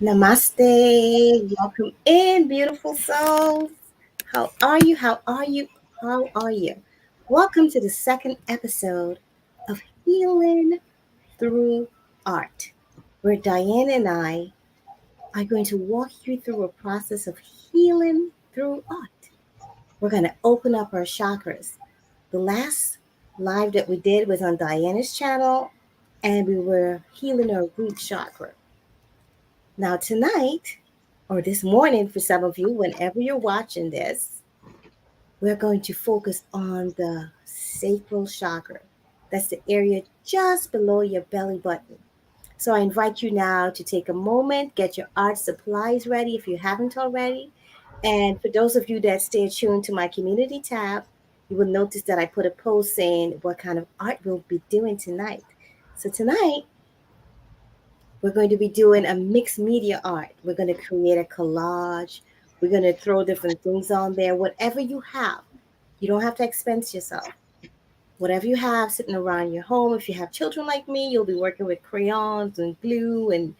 Namaste. Welcome in, beautiful souls. How are you? How are you? How are you? Welcome to the second episode of Healing Through Art, where Diane and I are going to walk you through a process of healing through art. We're going to open up our chakras. The last live that we did was on Diana's channel, and we were healing our root chakra. Now, tonight, or this morning for some of you, whenever you're watching this, we're going to focus on the sacral chakra. That's the area just below your belly button. So I invite you now to take a moment, get your art supplies ready if you haven't already. And for those of you that stay tuned to my community tab, you will notice that I put a post saying what kind of art we'll be doing tonight. So tonight, we're going to be doing a mixed media art. We're going to create a collage. We're going to throw different things on there. Whatever you have, you don't have to expense yourself. Whatever you have sitting around your home, if you have children like me, you'll be working with crayons and glue and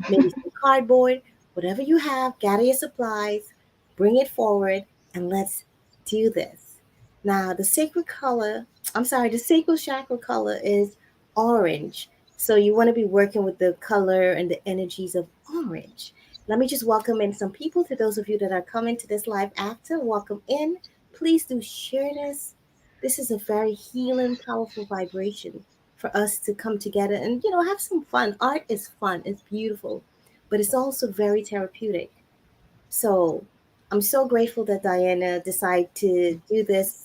maybe some cardboard. Whatever you have, gather your supplies, bring it forward, and let's do this. Now, the sacred chakra color is orange. So you want to be working with the color and the energies of orange. Let me just welcome in some people. To those of you that are coming to this live after, welcome in. Please do share this. This is a very healing, powerful vibration for us to come together and, have some fun. Art is fun, it's beautiful, but it's also very therapeutic. So I'm so grateful that Diana decided to do this,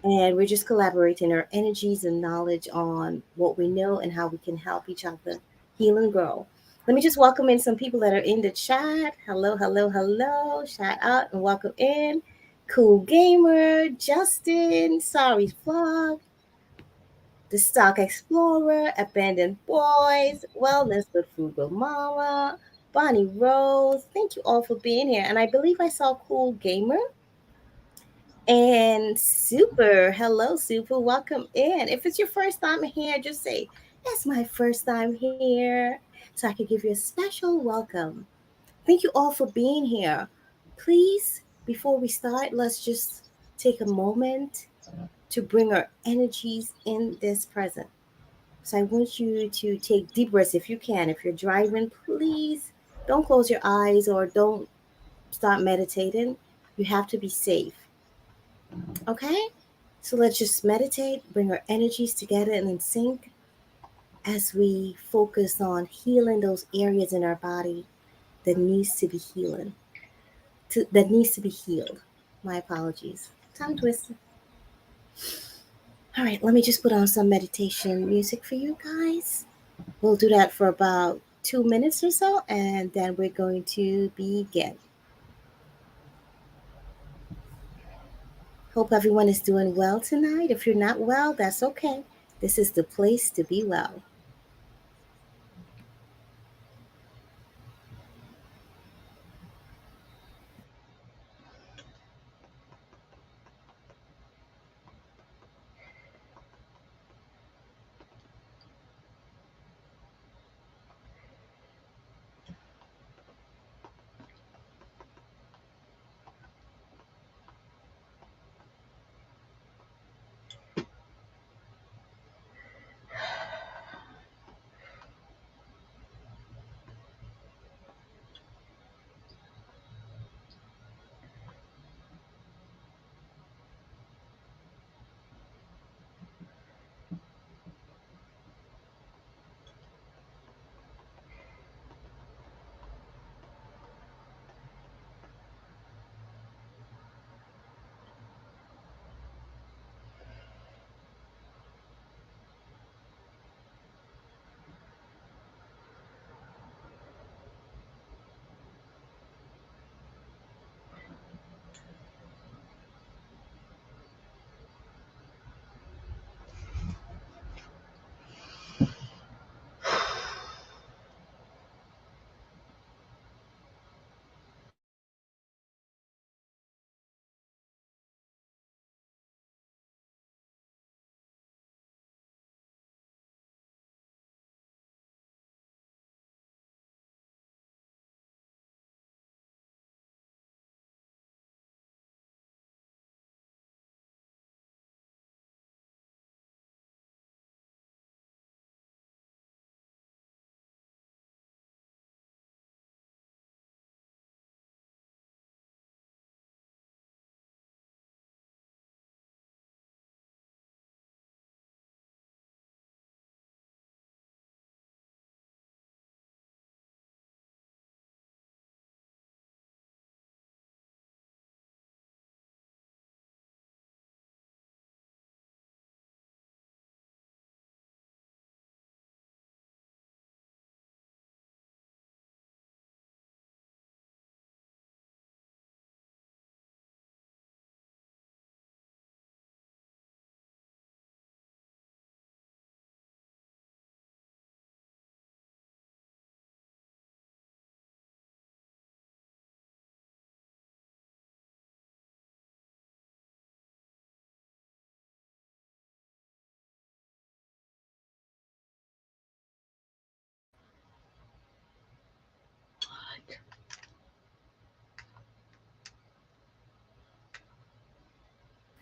and we're just collaborating our energies and knowledge on what we know and how we can help each other heal and grow. Let me just welcome in some people that are in the chat. Hello, hello, hello. Shout out and welcome in. Cool Gamer, Justin, Sorry Vlog, The Stock Explorer, Abandoned Boys, Wellness with Frugal Mama, Bonnie Rose. Thank you all for being here. And I believe I saw Cool Gamer and Super. Hello, Super. Welcome in. If it's your first time here, just say, "It's my first time here," so I could give you a special welcome. Thank you all for being here. Please, before we start, let's just take a moment to bring our energies in this present. So I want you to take deep breaths if you can. If you're driving, please don't close your eyes or don't start meditating. You have to be safe. Okay? So let's just meditate, bring our energies together and in sync as we focus on healing those areas in our body that needs to be that needs to be healed. My apologies. Tongue twister. All right, let me just put on some meditation music for you guys. We'll do that for about 2 minutes or so, and then we're going to begin. Hope everyone is doing well tonight. If you're not well, that's okay. This is the place to be well.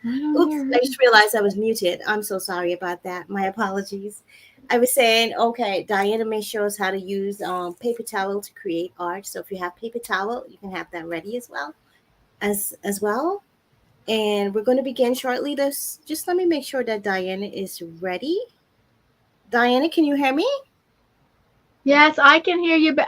I don't Oops, hear her. I just realized I was muted. I'm so sorry about that. My apologies. I was saying, okay, Diana may show us how to use paper towel to create art. So if you have paper towel, you can have that ready as well. And we're going to begin shortly. Just let me make sure that Diana is ready. Diana, can you hear me? Yes, I can hear you, but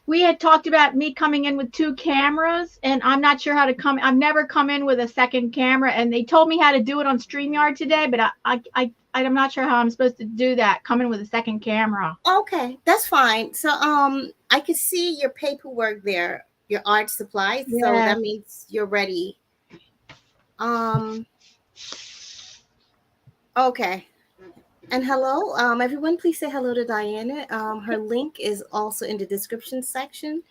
we had talked about me coming in with two cameras, and I'm not sure how to come. I've never come in with a second camera, and they told me how to do it on StreamYard today, but I'm not sure how I'm supposed to do that. Come in with a second camera. Okay, that's fine. So I can see your paperwork there, your art supplies. So that Yes. means you're ready. Um okay. And hello, everyone, please say hello to Diana. Her link is also in the description section.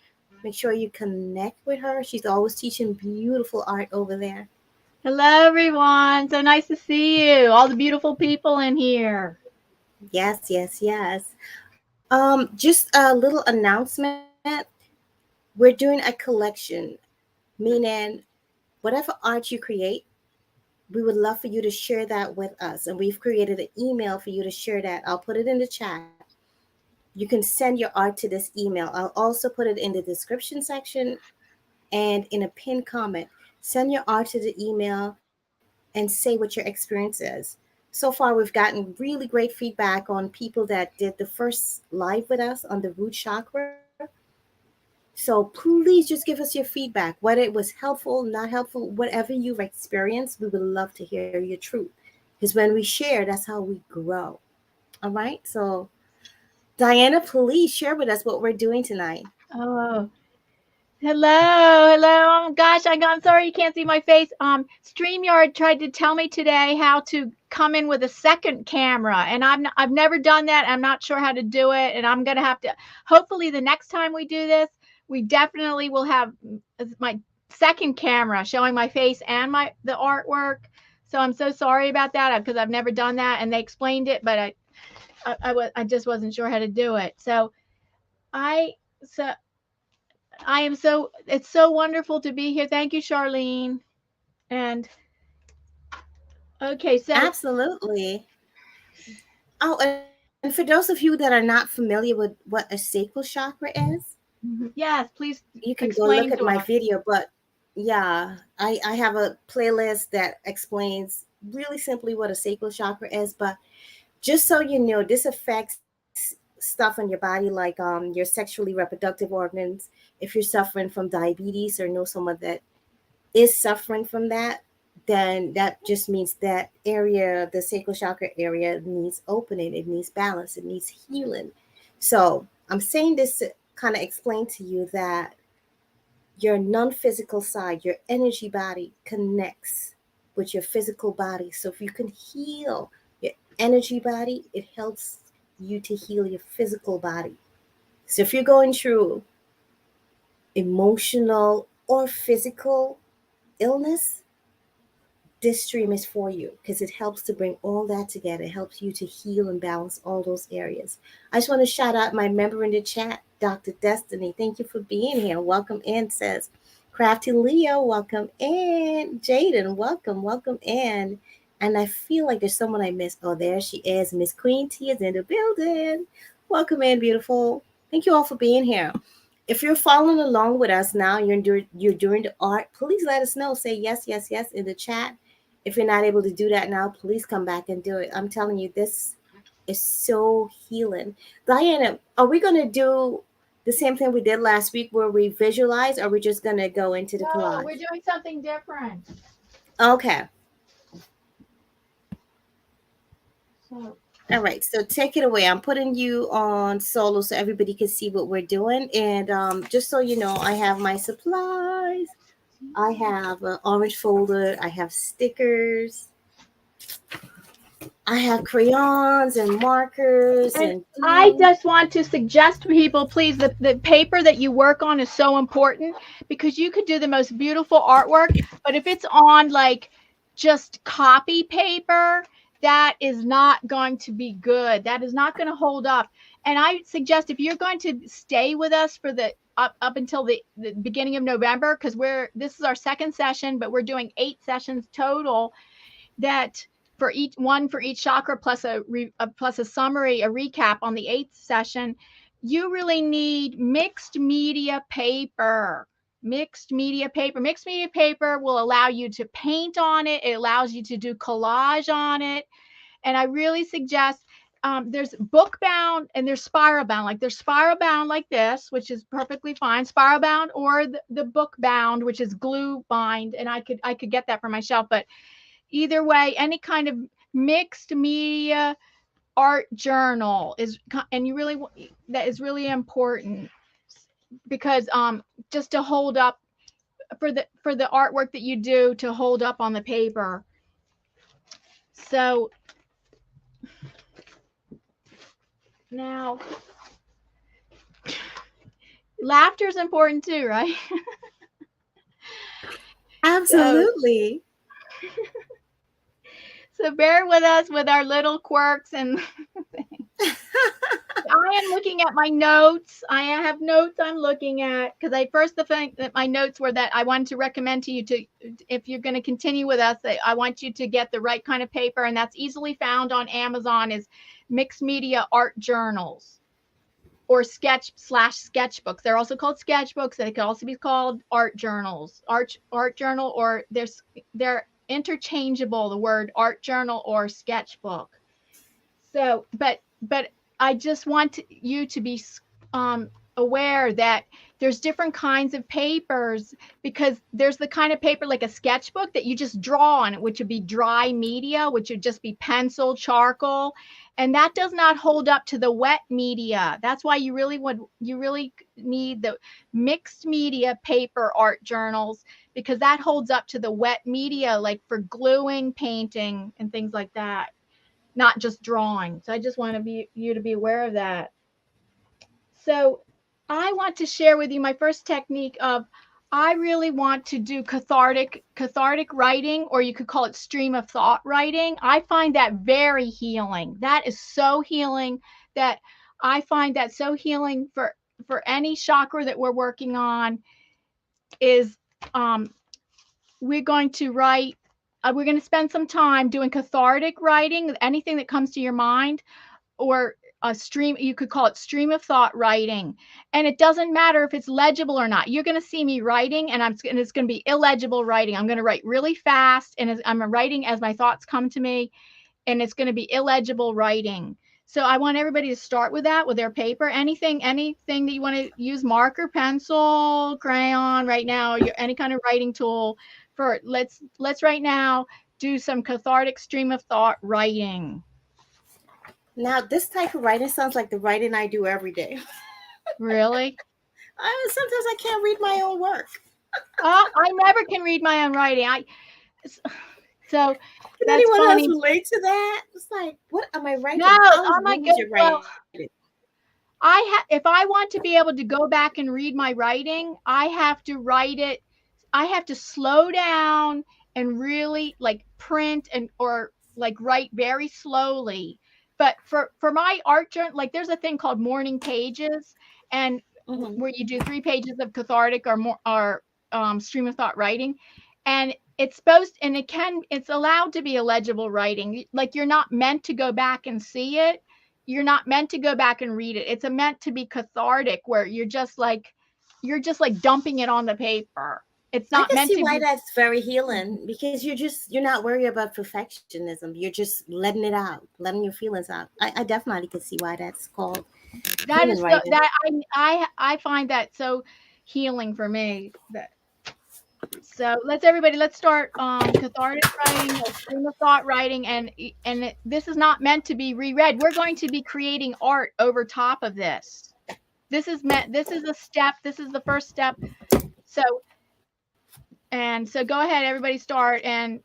Make sure you connect with her. She's always teaching beautiful art over there. Hello, everyone. So nice to see you. All the beautiful people in here. Yes, yes, yes. Just a little announcement. We're doing a collection, meaning whatever art you create, we would love for you to share that with us. And we've created an email for you to share that. I'll put it in the chat. You can send your art to this email. I'll also put it in the description section and in a pinned comment. Send your art to the email and say what your experience is. So far, we've gotten really great feedback on people that did the first live with us on the root chakra. So please just give us your feedback, whether it was helpful, not helpful, whatever you've experienced. We would love to hear your truth. Because when we share, that's how we grow. All right. So, Diana, please share with us what we're doing tonight. Oh, hello. Oh, gosh, I'm sorry you can't see my face. StreamYard tried to tell me today how to come in with a second camera, and I've never done that. I'm not sure how to do it, and I'm gonna have to. Hopefully, the next time we do this, we definitely will have my second camera showing my face and the artwork. So I'm so sorry about that because I've never done that, and they explained it, but I just wasn't sure how to do it. I so I am so it's so wonderful to be here. Thank you, Charlene. And okay, so Absolutely. Oh, and for those of you that are not familiar with what a sacral chakra is, yes, please you can go look at explain my to us. video. But yeah, I have a playlist that explains really simply what a sacral chakra is. But just so you know, this affects stuff in your body like your sexually reproductive organs. If you're suffering from diabetes or know someone that is suffering from that, then that just means that area, the sacral chakra area, needs opening, it needs balance, it needs healing. So I'm saying this to kind of explain to you that your non-physical side, your energy body, connects with your physical body. So if you can heal your energy body, it helps you to heal your physical body. So if you're going through emotional or physical illness, this stream is for you because it helps to bring all that together. It helps you to heal and balance all those areas. I just want to shout out my member in the chat, Dr. Destiny. Thank you for being here. Welcome in, says Crafty Leo. Welcome in. Jaden, welcome in. And I feel like there's someone I missed. Oh, there she is. Miss Queen T is in the building. Welcome in, beautiful. Thank you all for being here. If you're following along with us now, you're doing the art, please let us know. Say yes, yes, yes in the chat. If you're not able to do that now, please come back and do it. I'm telling you, this is so healing. Diana, are we going to do the same thing we did last week where we visualize, or are we just going to go into the No, collage? we're doing something different. Okay. So All right. So take it away. I'm putting you on solo so everybody can see what we're doing. And just so you know, I have my supplies. I have an orange folder. I have stickers. I have crayons and markers and and I glue. just want to suggest to people, please, the paper that you work on is so important because you could do the most beautiful artwork, but if it's on like just copy paper, that is not going to be good. That is not going to hold up. And I suggest if you're going to stay with us for the up until the beginning of November, because this is our second session, but we're doing 8 sessions total. that for each chakra, plus a summary, a recap on the 8th session, you really need mixed media paper. Mixed media paper. Mixed media paper will allow you to paint on it. It allows you to do collage on it. And I really suggest there's book bound and there's spiral bound. Like there's spiral bound like this, which is perfectly fine. Spiral bound, or the book bound, which is glue bind. And I could get that for my shelf. But either way, any kind of mixed media art journal is, and that is really important, because just to hold up for the artwork that you do, to hold up on the paper. So now laughter is important too, right? Absolutely. So bear with us with our little quirks and I am looking at my notes. I have notes I'm looking at, because the thing that my notes were that I wanted to recommend to you to, if you're going to continue with us, I want you to get the right kind of paper, and that's easily found on Amazon, is mixed media art journals or sketchbooks. They're also called sketchbooks. They can also be called art journals, art journal, or they're interchangeable, the word art journal or sketchbook. So, but I just want you to be aware that there's different kinds of papers, because there's the kind of paper like a sketchbook that you just draw on it, which would be dry media, which would just be pencil, charcoal, and that does not hold up to the wet media. That's why you really need the mixed media paper art journals, because that holds up to the wet media, like for gluing, painting, and things like that, not just drawing. So I just want you to be aware of that. So I want to share with you my first technique of, I really want to do cathartic writing, or you could call it stream of thought writing. I find that very healing. That is so healing, that I find that so healing for any chakra that we're working on. Is we're going to spend some time doing cathartic writing, anything that comes to your mind, or a stream, you could call it stream of thought writing. And it doesn't matter if it's legible or not. You're going to see me writing, and it's going to be illegible writing. I'm going to write really fast, and I'm writing as my thoughts come to me, and it's going to be illegible writing. So I want everybody to start with that, with their paper, anything that you want to use, marker, pencil, crayon right now, any kind of writing tool. Let's right now do some cathartic stream of thought writing. Now, this type of writing sounds like the writing I do every day. Really? Sometimes I can't read my own work. I never can read my own writing. So can anyone else relate to that? It's like, what am I writing? No, oh my goodness. If I want to be able to go back and read my writing, I have to write it. I have to slow down and really like print or like write very slowly. But for my art journal, like there's a thing called morning pages, and where you do 3 pages of cathartic or stream of thought writing, and it's allowed to be illegible writing. Like you're not meant to go back and see it. You're not meant to go back and read it. It's meant to be cathartic, where you're just like dumping it on the paper. It's not meant to be. I can see why that's very healing, because you're not worried about perfectionism. You're just letting it out, letting your feelings out. I definitely can see why that's called. That is I find that so healing for me. So let's start cathartic writing or stream of thought writing, and this is not meant to be reread. We're going to be creating art over top of this. This is a step. This is the first step. So go ahead, everybody start. And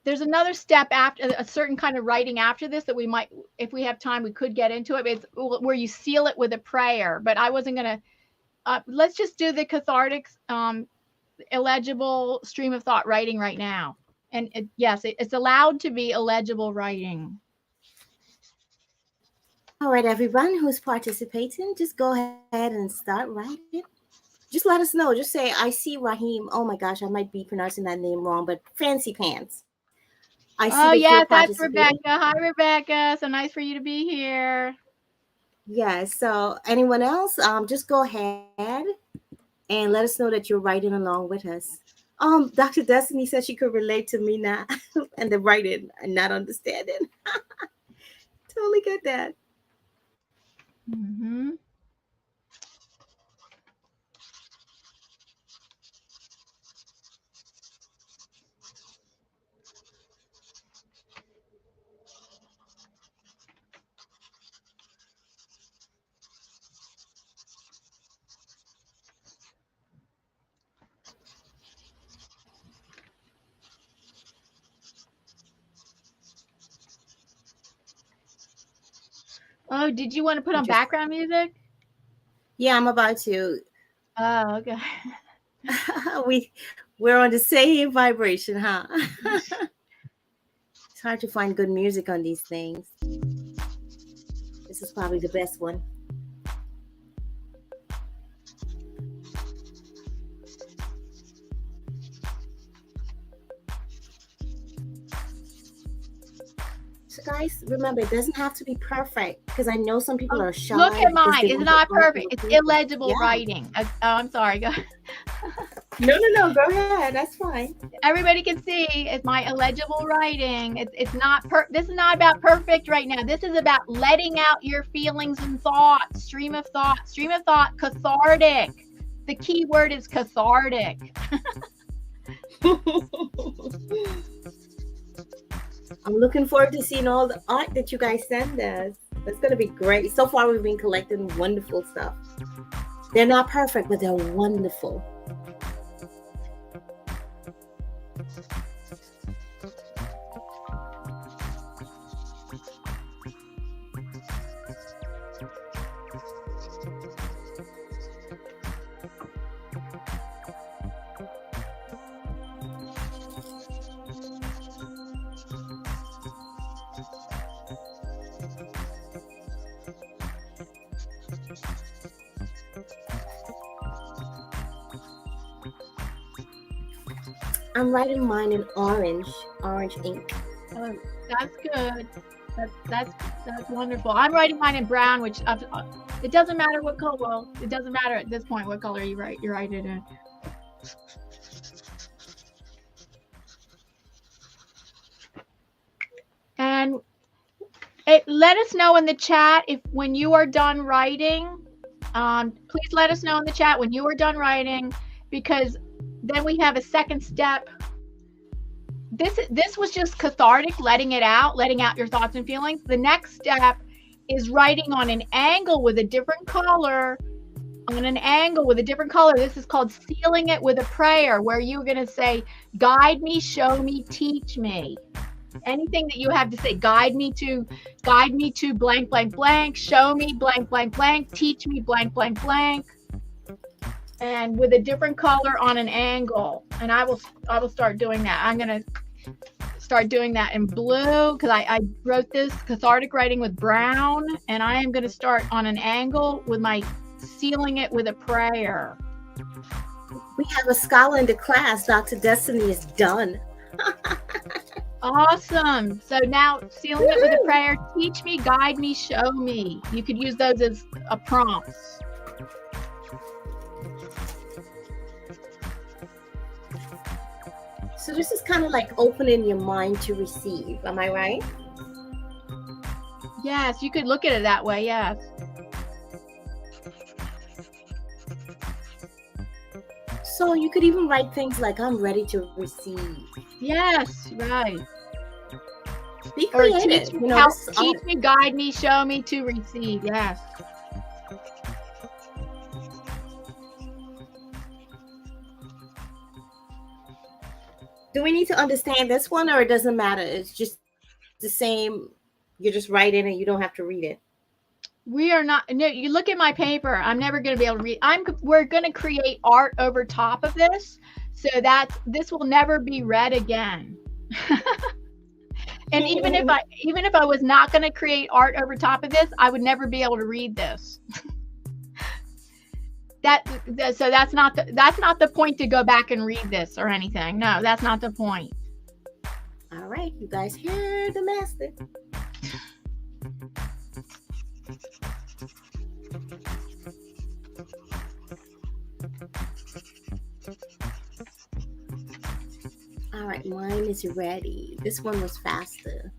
there's another step after, a certain kind of writing after this that we might, if we have time, we could get into it. It's where you seal it with a prayer, but I wasn't going to, let's just do the cathartic, illegible stream of thought writing right now. And yes, it's allowed to be illegible writing. All right, everyone who's participating, just go ahead and start writing. Just let us know. Just say, I see Raheem. Oh my gosh, I might be pronouncing that name wrong, but Fancy Pants. I see Oh, that you're yes, that's participating. Rebecca. Hi, Rebecca. So nice for you to be here. Yeah. So anyone else, just go ahead and let us know that you're writing along with us. Dr. Destiny said she could relate to me now and the writing and not understanding. Totally get that. Mm-hmm. Oh, did you want to put We on just, background music? yeah, I'm about to. Oh, okay. we we're on the same vibration, huh? It's hard to find good music on these things. This is probably the best one. So, guys, remember, it doesn't have to be perfect because I know some people Oh, are look shy at because mine. they It's want the not art perfect. to It's look perfect. illegible Yeah. writing. Oh, I'm sorry. Go. No, no, no. Go ahead. That's fine. Everybody can see it's my illegible writing. It's not this is not about perfect right now. This is about letting out your feelings and thoughts. Stream of thought, cathartic. The key word is cathartic. I'm looking forward to seeing all the art that you guys send us. That's going to be great. So far, we've been collecting wonderful stuff. They're not perfect, but they're wonderful. I'm writing mine in orange ink. Oh, that's good. That's wonderful. I'm writing mine in brown, which it doesn't matter what color. Well, it doesn't matter at this point what color you write. You write it in. And let us know in the chat if when you are done writing. Please let us know in the chat when you are done writing, because then we have a second step. This was just cathartic, letting out your thoughts and feelings. The next step is writing on an angle with a different color. This is called sealing it with a prayer, where you're going to say, guide me, show me, teach me. Anything that you have to say, guide me to blank, blank, blank, show me blank, blank, blank, teach me blank, blank, blank. And with a different color on an angle. And I will start doing that. I'm going to start doing that in blue because I wrote this cathartic writing with brown, and I am going to start on an angle with my sealing it with a prayer. We have a scholar in the class. Dr. Destiny is done. Awesome. So now sealing it with a prayer, teach me, guide me, show me. You could use those as prompts. So this is kind of like opening your mind to receive. Am I right? Yes, you could look at it that way. Yes. So you could even write things like, I'm ready to receive. Yes, right. Be creative. Teach me, guide me, show me to receive. Yes. Do we need to understand this one, or it doesn't matter? It's just the same. You're just writing and you don't have to read it. We are not. No, you look at my paper. I'm never going to be able to read. We're going to create art over top of this, so that this will never be read again. And even if I was not going to create art over top of this, I would never be able to read this. So that's not the point to go back and read this or anything. No, that's not the point. All right, you guys hear the master. All right, mine is ready. This one was faster.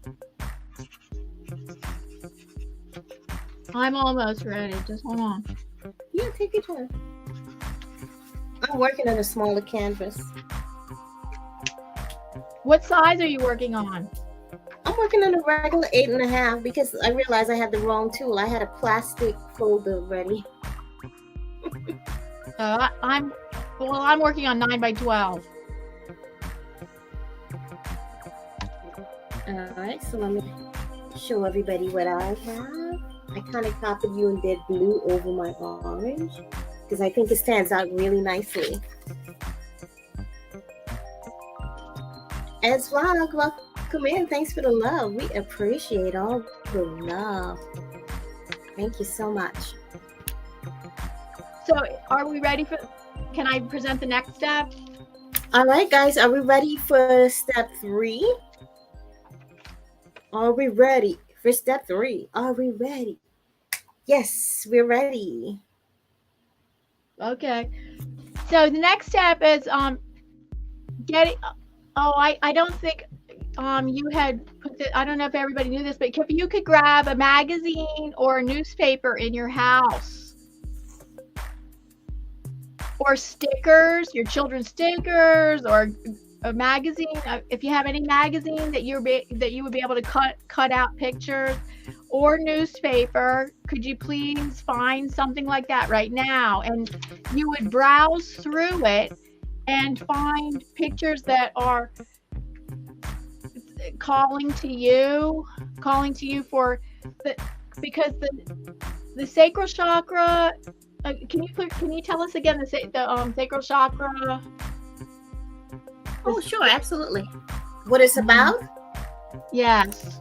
I'm almost ready. Just hold on. Yeah, take your time. I'm working on a smaller canvas. What size are you working on? I'm working on a regular 8.5 because I realized I had the wrong tool. I had a plastic folder ready. I'm working on 9x12. All right, so let me show everybody what I have. I kind of copied you and did blue over my orange because I think it stands out really nicely. As well, welcome in. Thanks for the love. We appreciate all the love. Thank you so much. So are we ready for, can I present the next step? All right, guys, are we ready for step 3? Are we ready for step 3? Are we ready? Yes, we're ready. Okay. So the next step is getting. Oh, I don't think you had put the, I don't know if everybody knew this, but if you could grab a magazine or a newspaper in your house, or stickers, your children's stickers, or a magazine. If you have any magazine that you would be able to cut out pictures, or newspaper, could you please find something like that right now? And you would browse through it and find pictures that are calling to you for the, because the sacral chakra. Can you tell us again the sacral chakra? Oh, sure, absolutely. What it's about? Yes.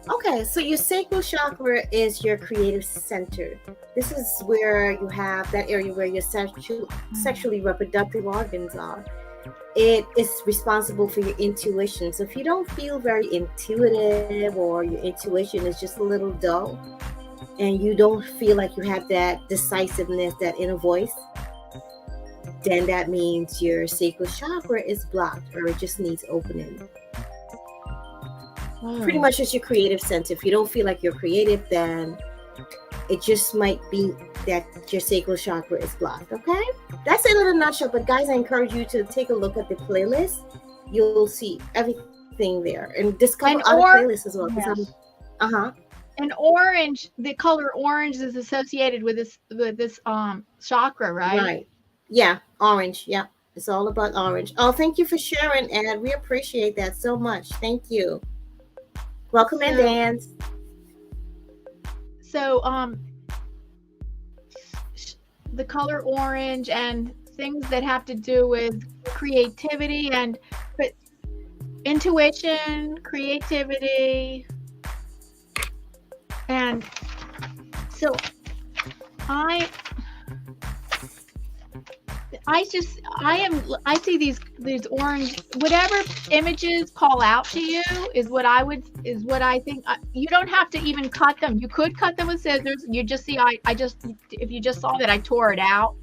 Okay, so your sacral chakra is your creative center. This is where you have that area where your sexually reproductive organs are. It is responsible for your intuition. So if you don't feel very intuitive, or your intuition is just a little dull, and you don't feel like you have that decisiveness, that inner voice, then that means your sacral chakra is blocked, or it just needs opening. Pretty much it's your creative center. If you don't feel like you're creative, then it just might be that your sacral chakra is blocked. Okay, that's it in a nutshell. But guys, I encourage you to take a look at the playlist. You'll see everything there, and discover other playlists as well. Yes. And orange, the color orange is associated with this chakra, right? Right. Yeah, orange. Yeah, it's all about orange. Oh, thank you for sharing, Ed. We appreciate that so much. Thank you. Welcome in, Dan. So, the color orange and things that have to do with creativity and intuition, creativity, and so I see these orange, whatever images call out to you is what I think. You don't have to even cut them. You could cut them with scissors. You just see, if you just saw that, I tore it out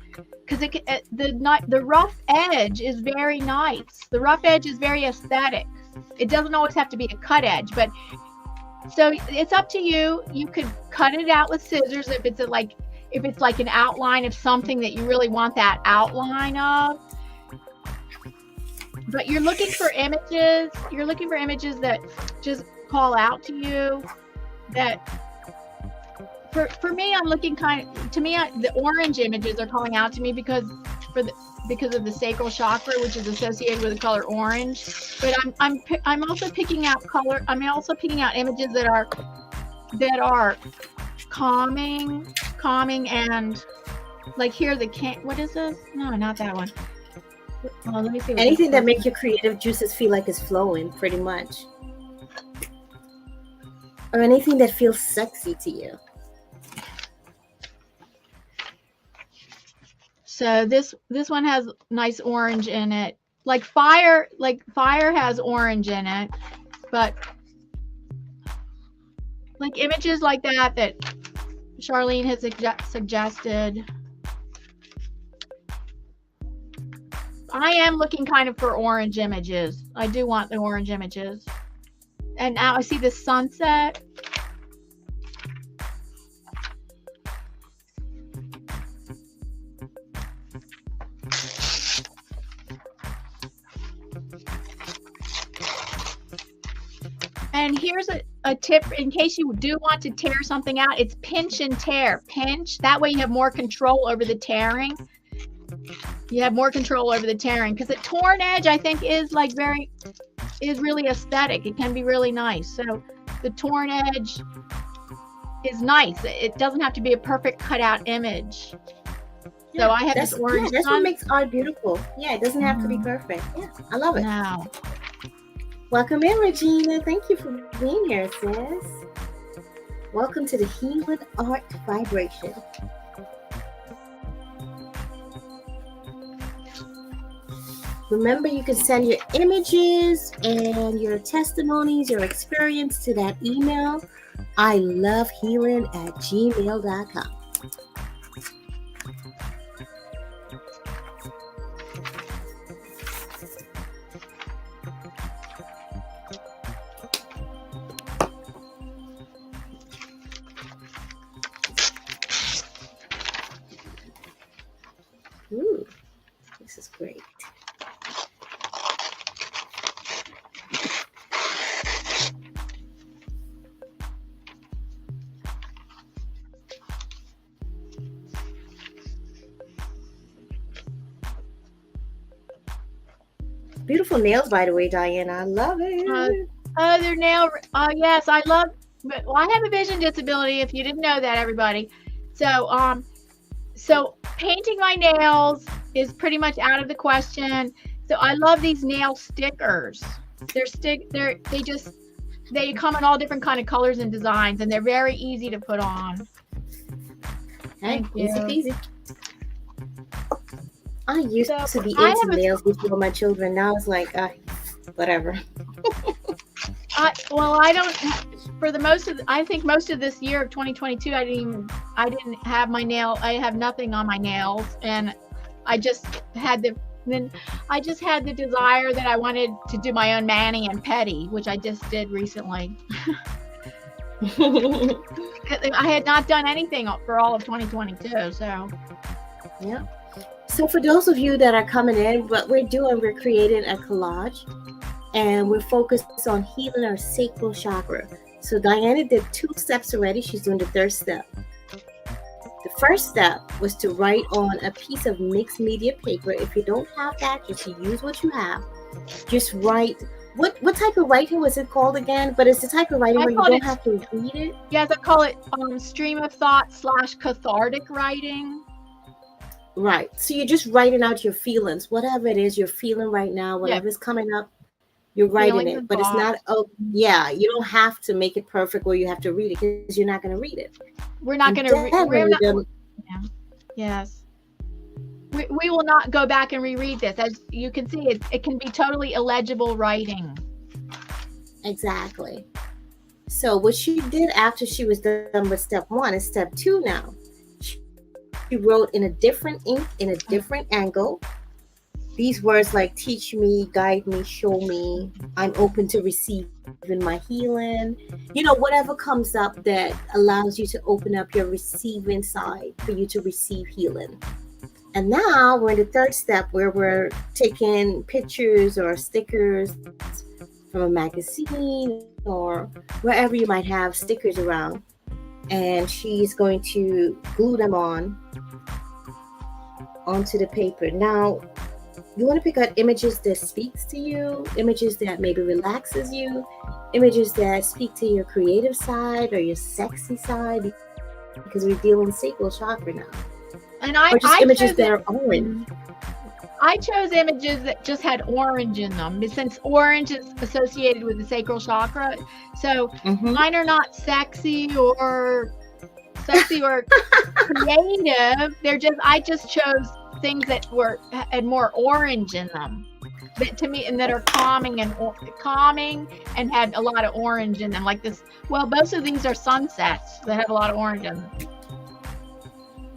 because the rough edge is very nice. The rough edge is very aesthetic. It doesn't always have to be a cut edge, but so it's up to you. You could cut it out with scissors if it's like an outline of something that you really want that outline of. But you're looking for images. You're looking for images that just call out to you. That for me, I'm looking the orange images are calling out to me because of the sacral chakra, which is associated with the color orange. But I'm also picking out color. I'm also picking out images that are calming and like here what is this? No, not that one. Well, let me see. Anything that makes your creative juices feel like it's flowing, pretty much, or anything that feels sexy to you. So this one has nice orange in it. Like fire has orange in it. But like images like that Charlene has suggested. I am looking kind of for orange images. I do want the orange images. And now I see the sunset. And here's a tip in case you do want to tear something out. It's pinch and tear. Pinch. That way you have more control over the tearing. You have more control over the tearing, because the torn edge, I think, is really aesthetic. It can be really nice. So the torn edge is nice. It doesn't have to be a perfect cutout image. So I have this orange. Yeah, that's what makes art beautiful. Yeah, it doesn't have to be perfect. Yeah, I love it. No. Welcome in, Regina. Thank you for being here, sis. Welcome to the Healing Art Vibration. Remember, you can send your images and your testimonies, your experience to that email, ilovehealing@gmail.com. Ooh, this is great. Beautiful nails, by the way, Diana. I love it. Their nail. Yes, I love. Well, I have a vision disability. If you didn't know that, everybody. So, so painting my nails is pretty much out of the question. So I love these nail stickers. They come in all different kind of colors and designs, and they're very easy to put on. Thank you. Easy. I used to be into nails before my children. Now it's like, whatever. Well, I don't. For the most of, I think most of this year of 2022, I didn't have my nail. I have nothing on my nails, and I just had the desire that I wanted to do my own mani and pedi, which I just did recently. I had not done anything for all of 2022, so yeah. So for those of you that are coming in, what we're creating a collage, and we're focused on healing our sacral chakra. So Diana did 2 steps already. She's doing the 3rd step. The first step was to write on a piece of mixed media paper. If you don't have that, just use what you have. Just write. What type of writing was it called again? But it's the type of writing where you don't have to read it. Yes, I call it stream of thought / cathartic writing. Right. So you're just writing out your feelings, whatever it is you're feeling right now, whatever's coming up, you're writing it. But it's not, you don't have to make it perfect where you have to read it, because you're not going to read it. We're not going to read it. Yes. We will not go back and reread this. As you can see, it can be totally illegible writing. Exactly. So what she did after she was done with step 1 is step 2 now. She wrote in a different ink, in a different angle, these words like teach me, guide me, show me, I'm open to receiving my healing. You know, whatever comes up that allows you to open up your receiving side for you to receive healing. And now we're in the 3rd step, where we're taking pictures or stickers from a magazine or wherever you might have stickers around. And she's going to glue them onto the paper. Now, you want to pick out images that speaks to you, images that maybe relaxes you, images that speak to your creative side or your sexy side, because we're dealing with sacral chakra now. And images that are orange. I chose images that just had orange in them, since orange is associated with the sacral chakra. So mine are not sexy or creative. I just chose things that had more orange in them. that to me and that are calming and had a lot of orange in them, like this. Well, both of these are sunsets that have a lot of orange in them.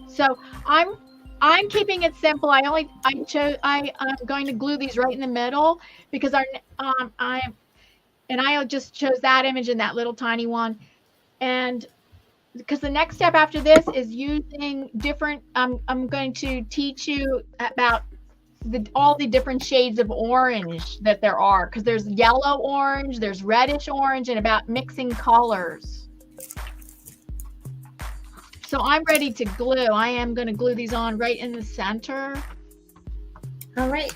So I'm keeping it simple. I'm going to glue these right in the middle because I just chose that image and that little tiny one. And because the next step after this is using different, I'm going to teach you about all the different shades of orange that there are, because there's yellow orange, there's reddish orange, and about mixing colors. So I'm ready to glue. I am going to glue these on right in the center. All right.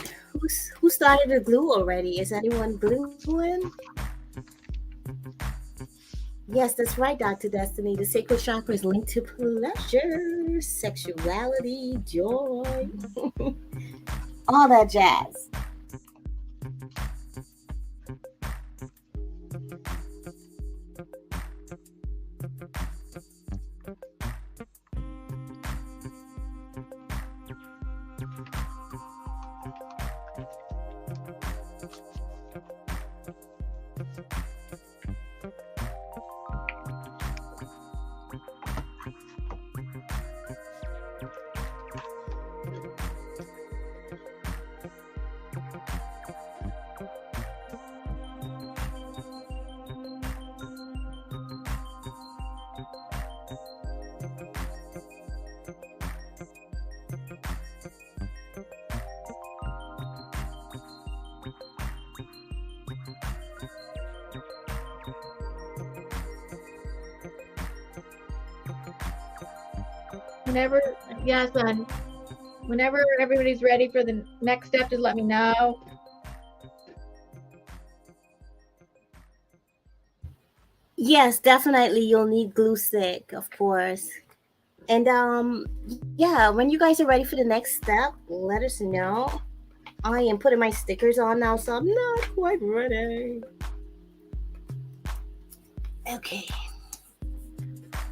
Who started the glue already? Is anyone gluing? Yes, that's right, Dr. Destiny. The sacral chakra is linked to pleasure, sexuality, joy, all that jazz. Whenever everybody's ready for the next step, just let me know. Yes, definitely. You'll need glue stick, of course. And yeah, when you guys are ready for the next step, let us know. I am putting my stickers on now, so I'm not quite ready. Okay.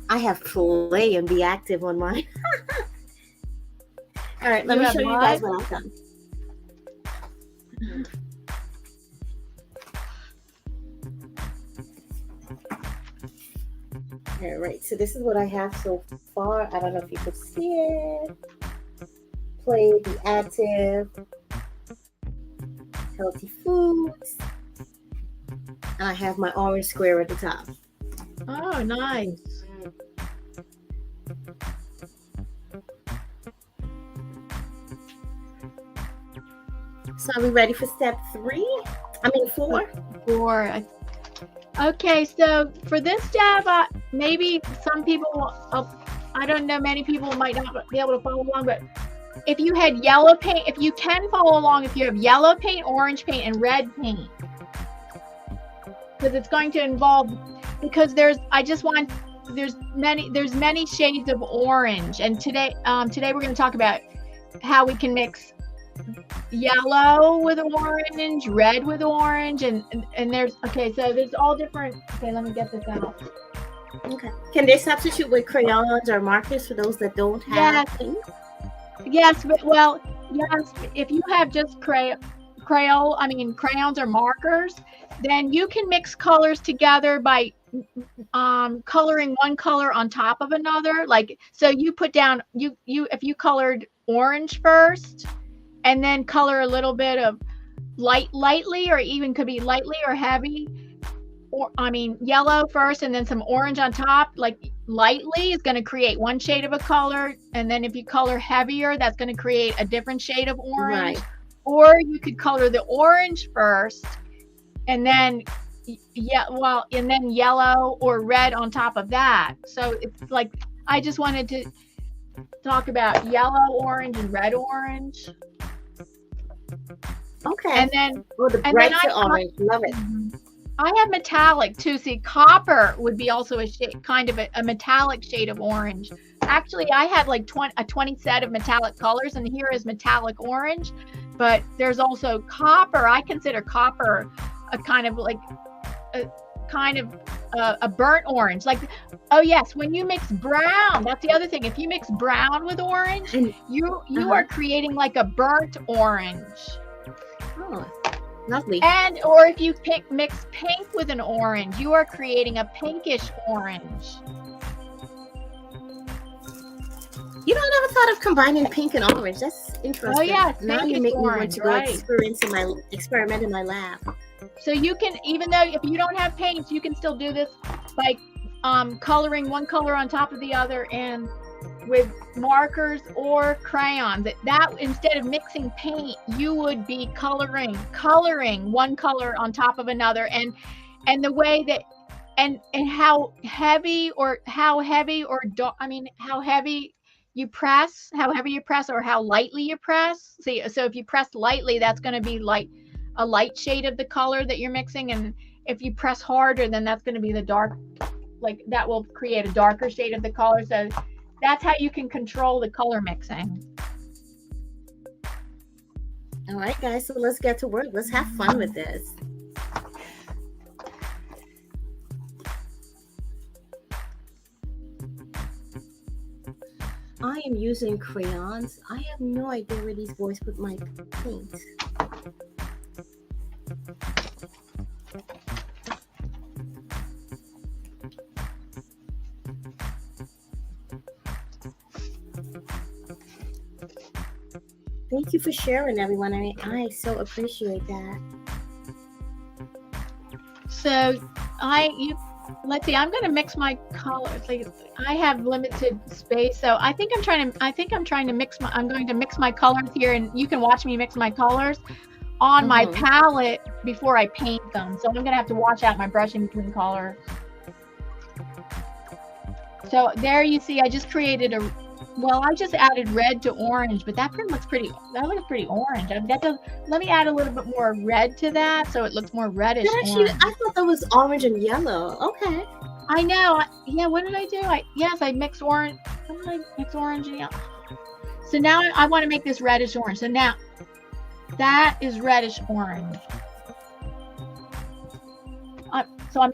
I have play and be active on mine. All right, let me show you guys what I've done. All right, so this is what I have so far. I don't know if you can see it. Play, be active, healthy foods. And I have my orange square at the top. Oh, nice. So are we ready for step 4? Okay, so for this step, maybe some people, I don't know, many people might not be able to follow along, but if you had yellow paint, if you can follow along, if you have yellow paint, orange paint, and red paint, because it's going to involve, because there's many shades of orange, and today we're going to talk about how we can mix yellow with orange, red with orange, and there's all different. Okay, let me get this out. Okay, can they substitute with crayons or markers for those that don't have? Yes, if you have just crayons or markers, then you can mix colors together by coloring one color on top of another. Like, so you put down if you colored orange first, and then color a little bit of lightly, or even could be lightly or heavy, yellow first and then some orange on top, like lightly is going to create one shade of a color, and then if you color heavier, that's going to create a different shade of orange. Right. Or you could color the orange first and then yellow or red on top of that. So it's like, I just wanted to talk about yellow orange and red orange. Okay. And then the bright orange, love it. I have metallic too. See, copper would be also a shade, kind of a metallic shade of orange. Actually, I have like 20 set of metallic colors, and here is metallic orange. But there's also copper. I consider copper a kind of like a burnt orange. Like, oh yes, when you mix brown, that's the other thing. If you mix brown with orange, you are creating like a burnt orange. Oh, Lovely. And or if you mix pink with an orange, you are creating a pinkish orange. You know, I never thought of combining pink and orange. That's interesting. Oh yeah, Now you pinkish make me want orange, to go right? experiment in my lab. So you can, even though if you don't have paints, you can still do this by coloring one color on top of the other and with markers or crayons. That instead of mixing paint, you would be coloring one color on top of another, and the way that and how heavy or dark, I mean how heavy you press or how lightly you press. See, so if you press lightly, that's going to be like a light shade of the color that you're mixing, and if you press harder, then that's going to be the dark, like that will create a darker shade of the color. So that's how you can control the color mixing. All right, guys, so let's get to work. Let's have fun with this. I am using crayons. I have no idea where these boys put my paint. Thank you for sharing, everyone. I so appreciate that. So let's see, I'm going to mix my colors. Like I have limited space, so I'm going to mix my colors here, and you can watch me mix my colors on my palette before I paint them. So I'm going to have to watch out my brushing between colors. So there you see, I just created I just added red to orange, but that looks pretty orange. Let me add a little bit more red to that so it looks more reddish. Actually, I thought that was orange and yellow. Okay. I know. Yeah, what did I do? I mixed orange. What did I mix orange and yellow? So now I want to make this reddish orange. So now that is reddish orange. So I'm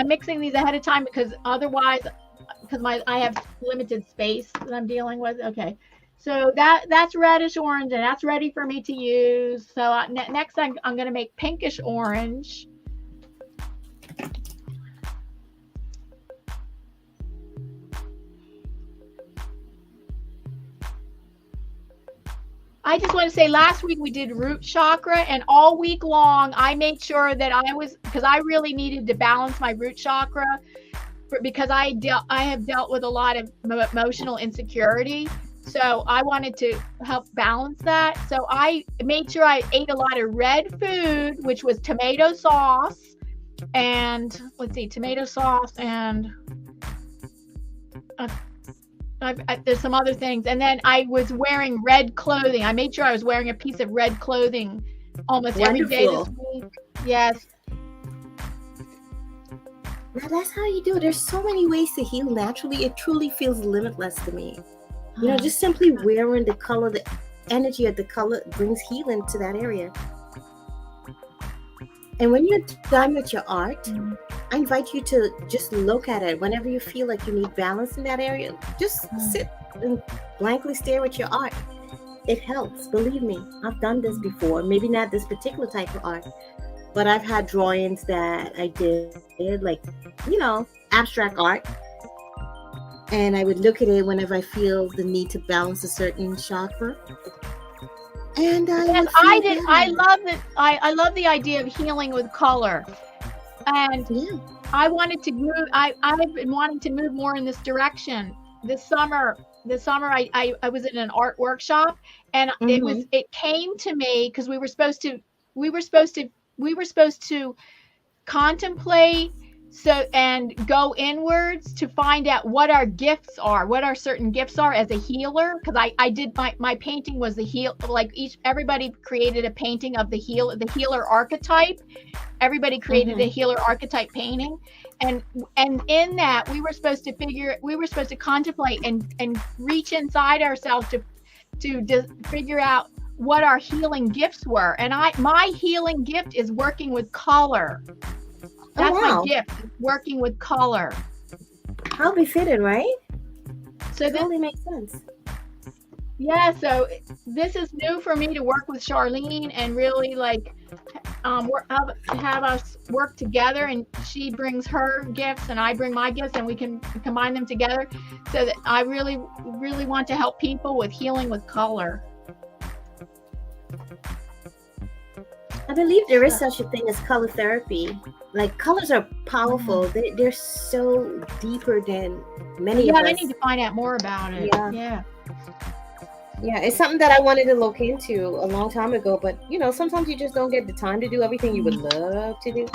mixing these ahead of time because otherwise, I have limited space that I'm dealing with. Okay, so that's reddish orange, and that's ready for me to use. So next I'm going to make pinkish orange. I just want to say last week we did root chakra, and all week long I made sure that because I really needed to balance my root chakra because I have dealt with a lot of emotional insecurity. So I wanted to help balance that. So I made sure I ate a lot of red food, which was tomato sauce and there's some other things. And then I was wearing red clothing. I made sure I was wearing a piece of red clothing almost every day this week. Yes. Now that's how you do it. There's so many ways to heal naturally. It truly feels limitless to me. You know, just simply wearing the color, the energy of the color brings healing to that area. And when you're done with your art, I invite you to just look at it. Whenever you feel like you need balance in that area, just sit and blankly stare at your art. It helps. Believe me, I've done this before. Maybe not this particular type of art, but I've had drawings that I did like, abstract art. And I would look at it whenever I feel the need to balance a certain chakra. And I love it. I love the idea of healing with color. And I wanted to move. I've been wanting to move more in this direction. This summer I was in an art workshop, and it came to me because we were supposed to contemplate and go inwards to find out what our gifts are, what our certain gifts are as a healer. Because I did my painting was everybody created a painting of the healer archetype. Everybody created a healer archetype painting, and in that we were supposed to contemplate and reach inside ourselves to figure out what our healing gifts were. And my healing gift is working with color. That's my gift, working with color. How befitting, right? So that totally makes sense. Yeah, so this is new for me to work with Charlene and really have us work together, and she brings her gifts and I bring my gifts, and we can combine them together. So that I really, really want to help people with healing with color. I believe there is such a thing as color therapy. Like, colors are powerful. They're so deeper than many of us. I need to find out more about it. Yeah, it's something that I wanted to look into a long time ago, but you know, sometimes you just don't get the time to do everything you would love to do.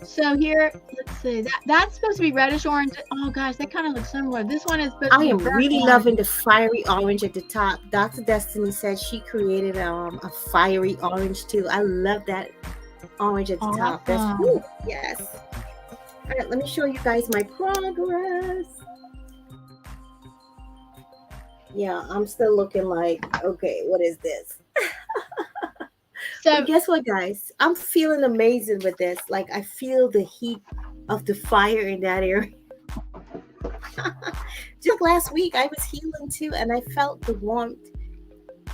So here, let's see, that's supposed to be reddish orange. Oh gosh, that kind of looks similar. This one is supposed to be I am burnt really orange. loving the fiery orange at the top. Dr. Destiny said she created a fiery orange too. I love that orange at the top. That's yes. All right, let me show you guys my progress. Yeah, I'm still looking like, okay, what is this? So but guess what, guys? I'm feeling amazing with this. Like, I feel the heat of the fire in that area. Just last week, I was healing too, and I felt the warmth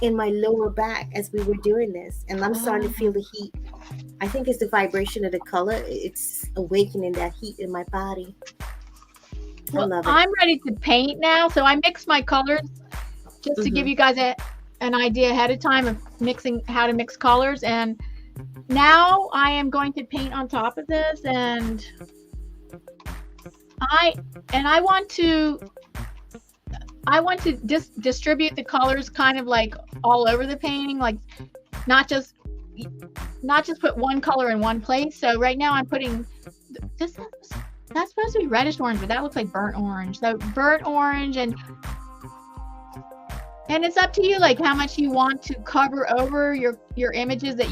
in my lower back as we were doing this, and I'm starting to feel the heat. I think it's the vibration of the color. It's awakening that heat in my body. I love it. I'm ready to paint now, so I mix my colors just to give you guys an idea ahead of time of how to mix colors. And now I am going to paint on top of this, and I want to just distribute the colors kind of like all over the painting, like not just put one color in one place. So right now I'm putting this. That's supposed to be reddish orange, but that looks like burnt orange. So burnt orange, and it's up to you, like how much you want to cover over your images that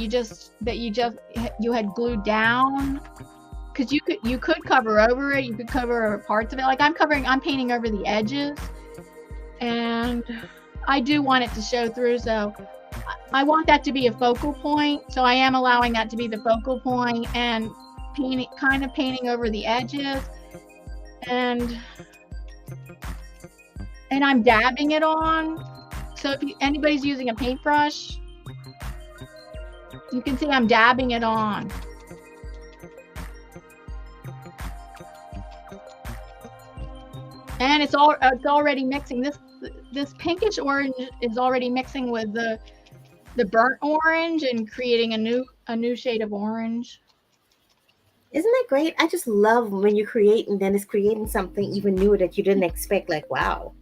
you had glued down. Because you could cover over it, you could cover parts of it. Like I'm painting over the edges, and I do want it to show through. So I want that to be a focal point. So I am allowing that to be the focal point, and painting over the edges, and I'm dabbing it on. So if anybody's using a paintbrush, you can see I'm dabbing it on. And it's already mixing. This pinkish orange is already mixing with the burnt orange and creating a new shade of orange. Isn't that great? I just love when you create and then it's creating something even newer that you didn't expect. Like, wow.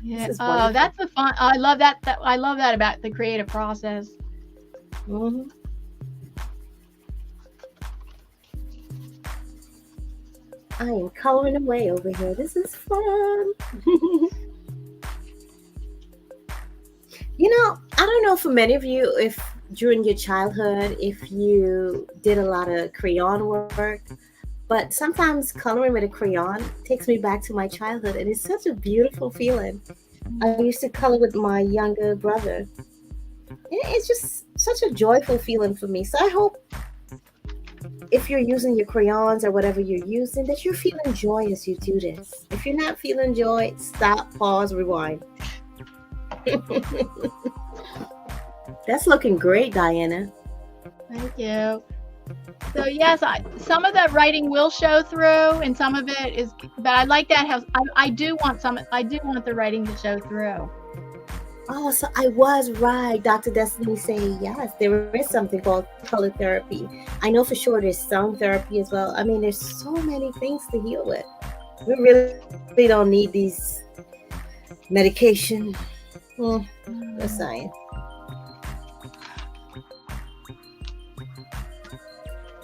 Yeah. Oh, that's the fun. I love that. I love that about the creative process. Mm-hmm. I am coloring away over here. This is fun. You know, I don't know for many of you if during your childhood, if you did a lot of crayon work, but sometimes coloring with a crayon takes me back to my childhood, and it's such a beautiful feeling. I used to color with my younger brother. It's just such a joyful feeling for me. So I hope if you're using your crayons or whatever you're using, that you're feeling joy as you do this. If you're not feeling joy, stop, pause, rewind. That's looking great, Diana. Thank you. So yes, some of that writing will show through, and some of it is. But I like that. I do want the writing to show through. Oh, so I was right. Dr. Destiny saying yes, there is something called color therapy. I know for sure there's sound therapy as well. I mean, there's so many things to heal with. We really don't need these medication. Just saying.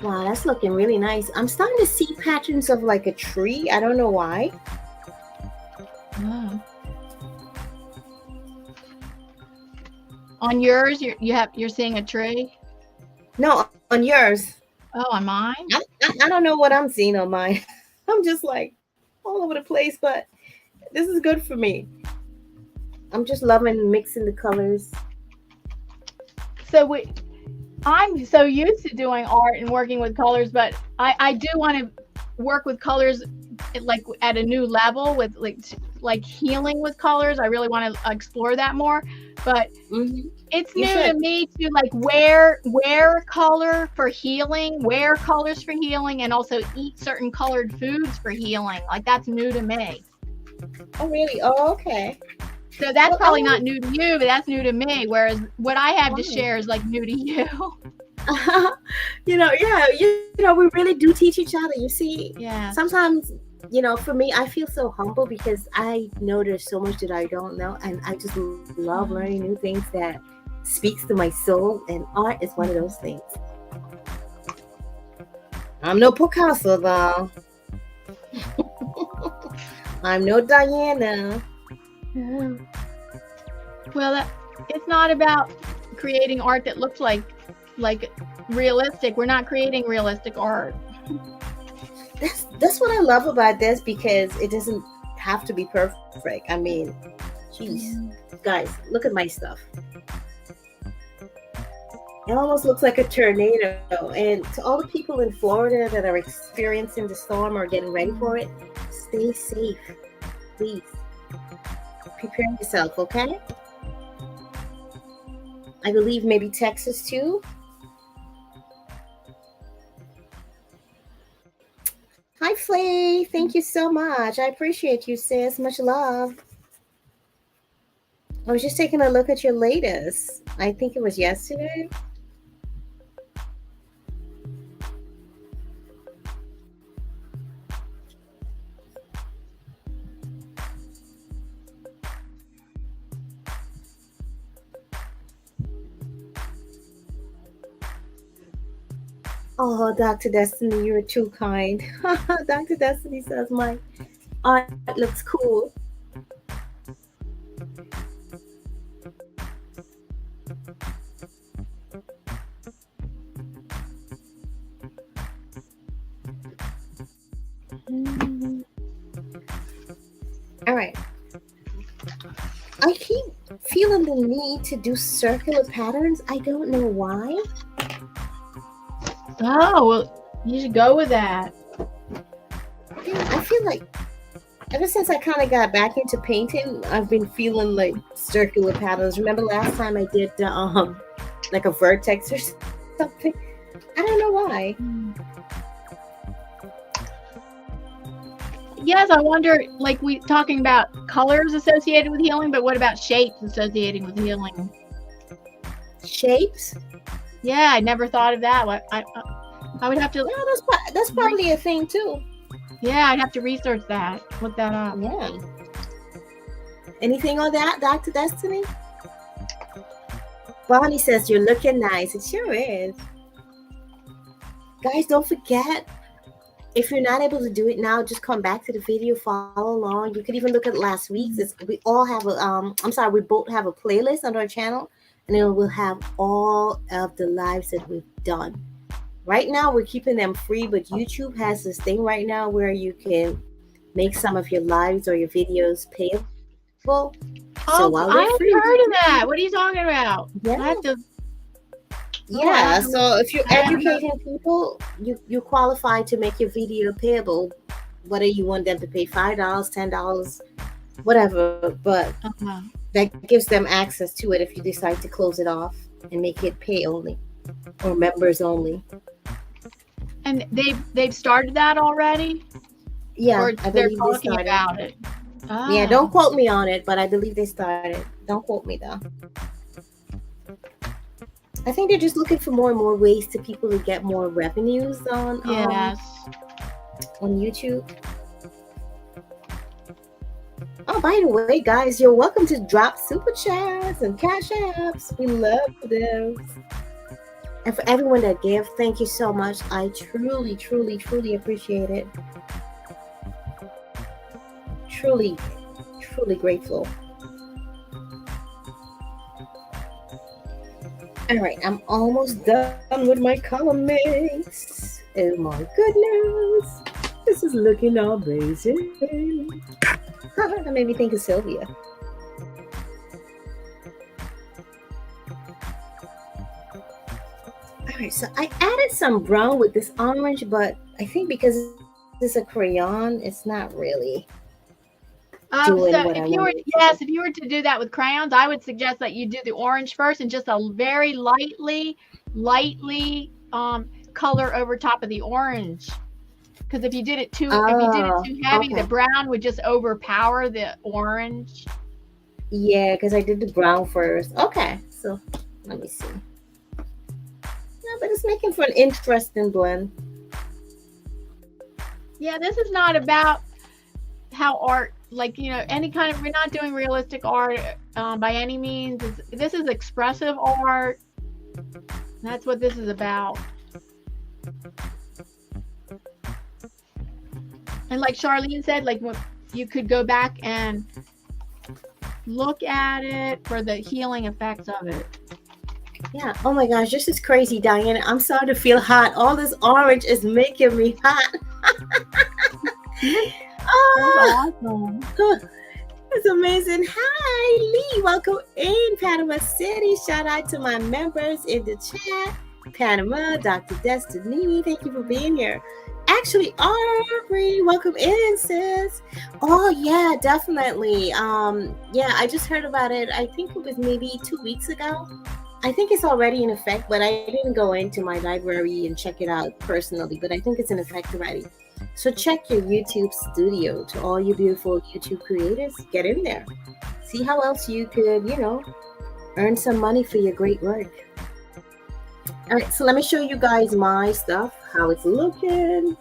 Wow, that's looking really nice. I'm starting to see patterns of like a tree. I don't know why. Oh. On yours, you're seeing a tree? No, on yours. Oh, on mine? I don't know what I'm seeing on mine. I'm just like all over the place, but this is good for me. I'm just loving mixing the colors. So I'm so used to doing art and working with colors, but I do want to work with colors like at a new level with like like healing with colors. I really want to explore that more, but it's new to me to like wear color for healing, wear colors for healing, and also eat certain colored foods for healing. Like that's new to me. Oh, really? Oh, okay. So that's probably not new to you, but that's new to me. Whereas what I have to share is like new to you. You know, yeah, you know, we really do teach each other. You see, Yeah. Sometimes, you know, for me, I feel so humble because I know there's so much that I don't know, and I just love learning new things that speaks to my soul, and art is one of those things. I'm no Picasso, though. I'm no Diana. Well, it's not about creating art that looks like realistic. We're not creating realistic art. That's what I love about this, because it doesn't have to be perfect. I mean, geez, guys, look at my stuff. It almost looks like a tornado. And to all the people in Florida that are experiencing the storm or getting ready for it, stay safe, please. Prepare yourself, okay? I believe maybe Texas too. Hi, Flay. Thank you so much. I appreciate you, sis. Much love. I was just taking a look at your latest. I think it was yesterday. Oh, Dr. Destiny, you're too kind. Dr. Destiny says my art looks cool. All right. I keep feeling the need to do circular patterns. I don't know why. Oh, well, you should go with that. I feel like ever since I kind of got back into painting, I've been feeling like circular patterns. Remember last time I did like a vertex or something? I don't know why. Yes, I wonder, like we talking about colors associated with healing, but what about shapes associating with healing? Shapes? Yeah, I never thought of that. I would have to. Yeah, that's probably a thing too. Yeah, I'd have to research that. Look that up. Yeah. Anything on that, Dr. Destiny? Bonnie says you're looking nice. It sure is. Guys, don't forget, if you're not able to do it now, just come back to the video, follow along. You could even look at last week's. We all have we both have a playlist on our channel, and it will have all of the lives that we've done. Right now, we're keeping them free, but YouTube has this thing right now where you can make some of your lives or your videos payable. So while I haven't heard of that. What are you talking about? Yeah. So if you're educating people, you qualify to make your video payable, whether you want them to pay $5, $10, whatever. But that gives them access to it if you decide to close it off and make it pay only or members only. And they've started that already? Yeah, or they're talking about it. Yeah, don't quote me on it, but I believe they started. Don't quote me though. I think they're just looking for more and more ways to people to get more revenues on YouTube. Oh, by the way, guys, you're welcome to drop super chats and cash apps. We love those. And for everyone that gave, thank you so much. I truly, truly, truly appreciate it. Truly, truly grateful. All right, I'm almost done with my column mix. Oh my goodness, this is looking amazing. That made me think of Sylvia. All right, so I added some brown with this orange, but I think because it's a crayon, it's not really doing So what I if you want were, to do. yes, if you were to do that with crayons, I would suggest that you do the orange first and just a very lightly color over top of the orange. Because if you did it Oh, too heavy, the okay. brown would just overpower the orange. Yeah, because I did the brown first. Okay, so let me see. Yeah, but it's making for an interesting blend. Yeah, this is not about how art, like, any kind of, we're not doing realistic art by any means. This is expressive art. That's what this is about. And like Charlene said, like, you could go back and look at it for the healing effects of it. Yeah. Oh my gosh, this is crazy, Diana. I'm starting to feel hot. All this orange is making me hot. That's Oh, awesome. it's amazing. Hi, Lee. Welcome in Panama City. Shout out to my members in the chat. Panama, Dr. Destiny. Thank you for being here. Actually, Aubrey, welcome in, sis. Oh yeah, definitely. Yeah, I just heard about it. I think it was maybe 2 weeks ago. I think it's already in effect, but I didn't go into my library and check it out personally, but I think it's in effect already. So check your YouTube studio. To all you beautiful YouTube creators, get in there. See how else you could, earn some money for your great work. All right, so let me show you guys my stuff, how it's looking.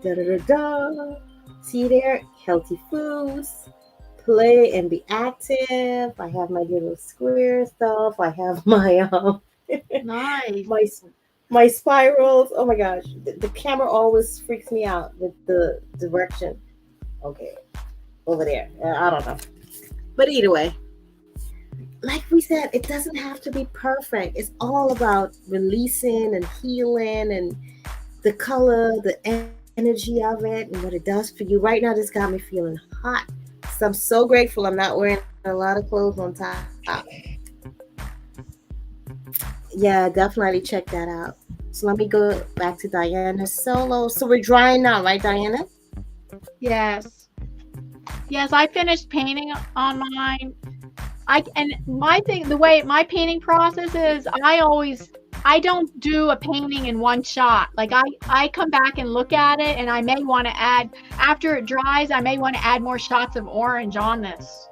Da da da da. See there? Healthy foods. Play and be active. I have my little square stuff. I have my Nice. my spirals. Oh my gosh, the camera always freaks me out with the direction. Okay, over there. I don't know, but either way, like we said, it doesn't have to be perfect. It's all about releasing and healing and the color, the energy of it, and what it does for you. Right now, this got me feeling hot. So I'm so grateful I'm not wearing a lot of clothes on top. Yeah, definitely check that out. So let me go back to Diana's solo. So we're drying now, right, Diana? Yes. Yes, I finished painting on mine. The way my painting process is, I don't do a painting in one shot. Like I come back and look at it, and I may want to add, after it dries, I may want to add more shots of orange on this.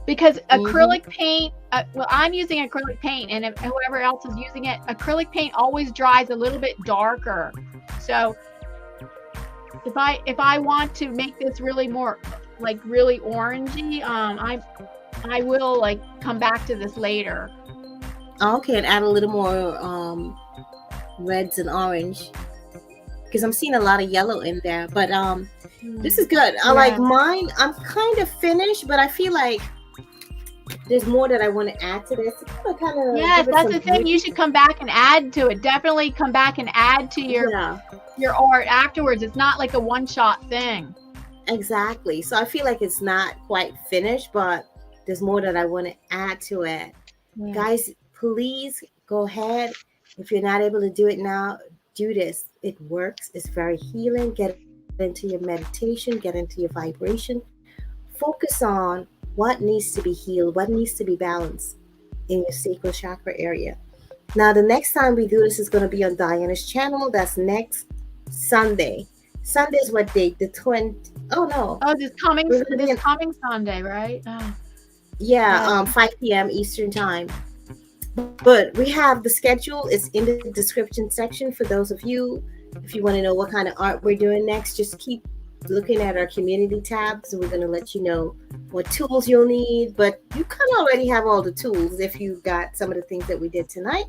Because acrylic paint, well, I'm using acrylic paint, and if whoever else is using it, acrylic paint always dries a little bit darker. So if I want to make this really more, like, really orangey, I will, like, come back to this later. Okay, and add a little more reds and orange, because I'm seeing a lot of yellow in there. But this is good. I like mine. I'm kind of finished, but I feel like there's more that I want to add to this. Yes, that's the thing. You should come back and add to it. Definitely come back and add to your art afterwards. It's not like a one-shot thing. Exactly. So I feel like it's not quite finished, but there's more that I want to add to it. Yeah. Guys, please go ahead. If you're not able to do it now, do this. It works. It's very healing. Get into your meditation, get into your vibration. Focus on what needs to be healed, what needs to be balanced in your sacral chakra area. Now, the next time we do this is going to be on Diana's channel. That's next Sunday. Sunday is what date? The 20. Oh no. Oh, this coming Sunday, right? Oh. Yeah, 5 p.m. Eastern time. But we have the schedule. It's in the description section for those of you. If you want to know what kind of art we're doing next, just keep looking at our community tabs, and we're going to let you know what tools you'll need. But you kind of already have all the tools if you got some of the things that we did tonight.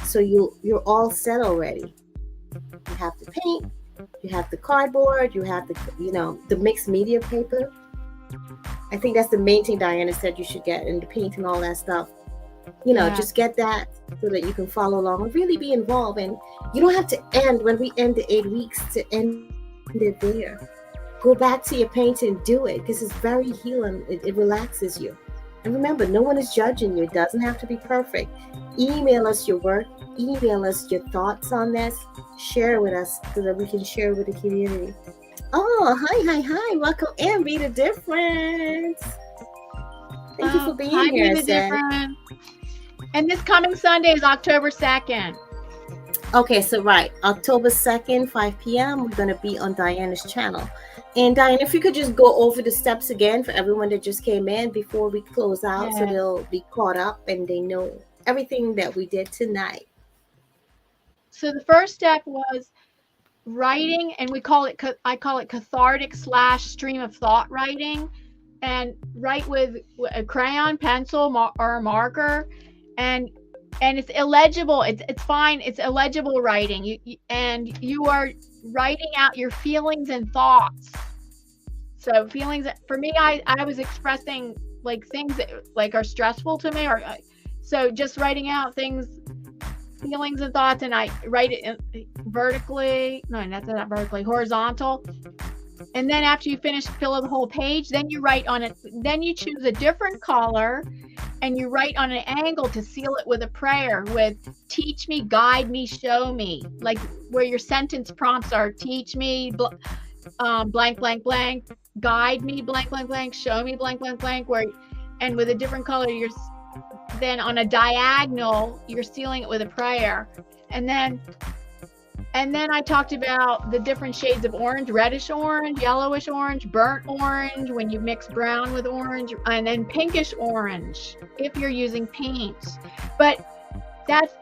So you're all set already. You have the paint, you have the cardboard, you have the mixed media paper. I think that's the main thing Diana said you should get, and the paint and all that stuff. Just get that so that you can follow along and really be involved. And you don't have to end when we end the 8 weeks to end it there. Go back to your painting and do it, because it's very healing. It relaxes you. And remember, no one is judging you. It doesn't have to be perfect. Email us your work. Email us your thoughts on this. Share with us so that we can share with the community. Oh, hi. Welcome in. Be the difference. Thank you for being Hi, here, Be the Zen. Difference. And this coming Sunday is October 2nd. Okay, so right, October 2nd, 5 p.m., we're going to be on Diana's channel. And Diana, if you could just go over the steps again for everyone that just came in before we close out, so they'll be caught up and they know everything that we did tonight. So the first step was writing, and I call it cathartic / stream of thought writing, and write with a crayon, pencil, or a marker, and it's illegible. It's fine. It's illegible writing. And you are writing out your feelings and thoughts. So feelings for me, I was expressing like things that like are stressful to me, or so just writing out things, feelings and thoughts, and I write it vertically. No, that's not vertically, horizontal. And then after you finish, fill the whole page. Then you write on it. Then you choose a different color, and you write on an angle to seal it with a prayer with "Teach me, guide me, show me." Like where your sentence prompts are: "Teach me, blank, blank, blank. Guide me, blank, blank, blank. Show me, blank, blank, blank." Where, and with a different color, you're then on a diagonal, you're sealing it with a prayer. And then I talked about the different shades of orange: reddish orange, yellowish orange, burnt orange when you mix brown with orange, and then pinkish orange if you're using paints. But that's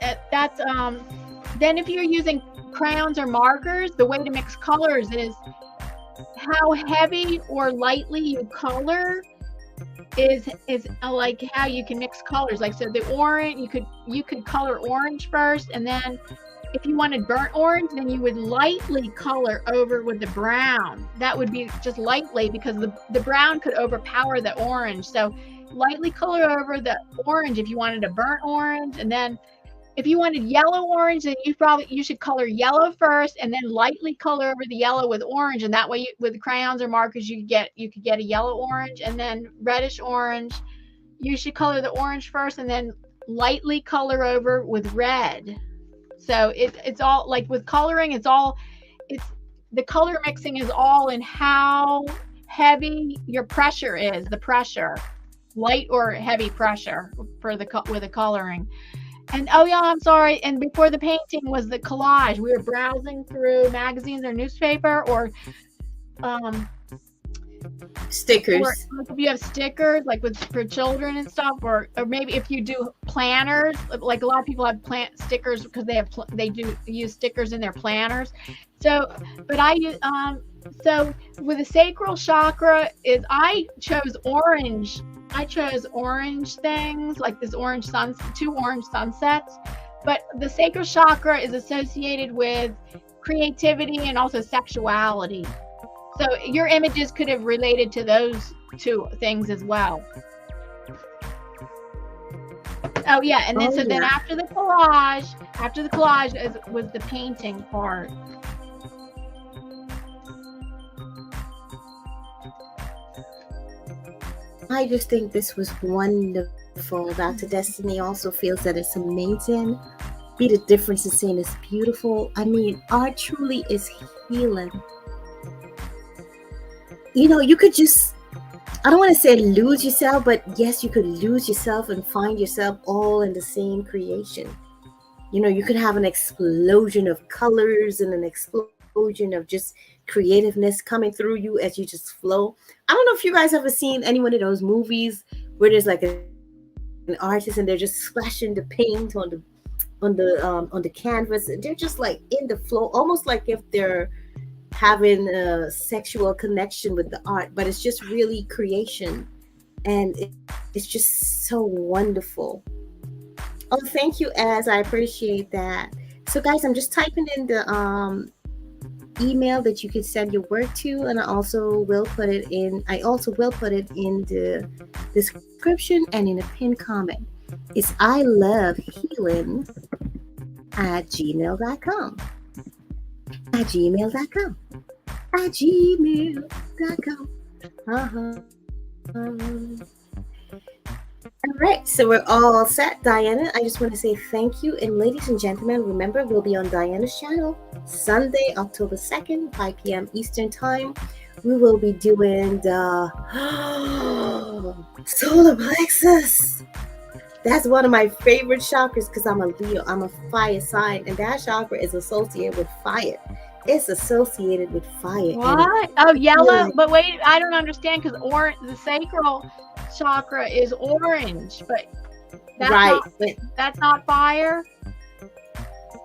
then if you're using crayons or markers, the way to mix colors is how heavy or lightly you color is like how you can mix colors. Like, so the orange, you could color orange first, and then if you wanted burnt orange, then you would lightly color over with the brown. That would be just lightly, because the brown could overpower the orange. So lightly color over the orange if you wanted a burnt orange. And then if you wanted yellow orange, then you should color yellow first, and then lightly color over the yellow with orange. And that way, with crayons or markers, you could get a yellow orange. And then reddish orange, you should color the orange first, and then lightly color over with red. So it's all like with coloring, it's the color mixing is all in how heavy your pressure is, the pressure, light or heavy pressure with the coloring. And oh yeah, I'm sorry. And before the painting was the collage. We were browsing through magazines or newspaper, or Stickers. Or if you have stickers, like for children and stuff, or maybe if you do planners, like a lot of people have stickers because they do use stickers in their planners. So, but so with the sacral chakra I chose orange. I chose orange things like this orange two orange sunsets. But the sacral chakra is associated with creativity and also sexuality. So your images could have related to those two things as well. Oh yeah, and then then after the collage was the painting part. I just think this was wonderful. Dr. Destiny also feels that it's amazing. Be the difference in saying it's beautiful. I mean, art truly is healing. You know, you could just, I don't want to say lose yourself, but yes, you could lose yourself and find yourself all in the same creation. You know, you could have an explosion of colors and an explosion of just creativeness coming through you as you just flow. I don't know if you guys ever seen any one of those movies where there's like an artist and they're just splashing the paint on the canvas. They're just like in the flow, almost like if they're having a sexual connection with the art, but it's just really creation, and it's just so wonderful. Oh, thank you, Az. I appreciate that. So guys, I'm just typing in the email that you can send your work to, and I also will put it in the description and in a pinned comment. It's ilovehealing@gmail.com. gmail.com. right, so we're all set. Diana, I just want to say thank you. And ladies and gentlemen, remember, we'll be on Diana's channel Sunday, October 2nd, 5 p.m. Eastern Time. We will be doing the solar plexus. That's one of my favorite chakras because I'm a Leo. I'm a fire sign, and that chakra is associated with fire. It's associated with fire. What? Oh, yellow. But wait, I don't understand because the sacral chakra is orange, but Right, but that's not fire.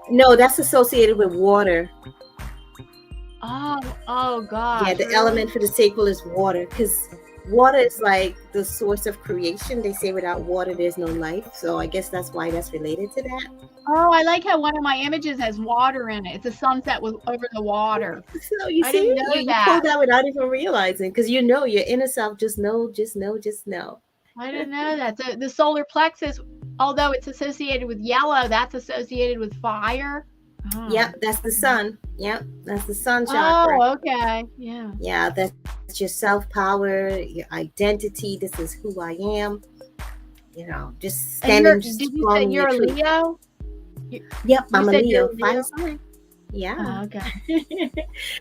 no, that's associated with water. Oh gosh. Yeah, the really? element for the sacral is water because water is like the source of creation. They say without water, there's no life. So I guess that's why that's related to that. Oh, I like how one of my images has water in it. It's a sunset with over the water. So you I see, didn't know you that. pulled that without even realizing because you know your inner self just know. I didn't know that. The solar plexus, although it's associated with yellow, that's associated with fire. Oh. Yep, that's the sun. Yep, that's the sun chakra. Oh, okay. Yeah. Yeah, that's your self-power, your identity. This is who I am. You know, just standing Did you strong say in you're your a truth. Leo? Yep, I'm a said Leo. you're a Leo? Fire sign. Yeah. Oh, okay.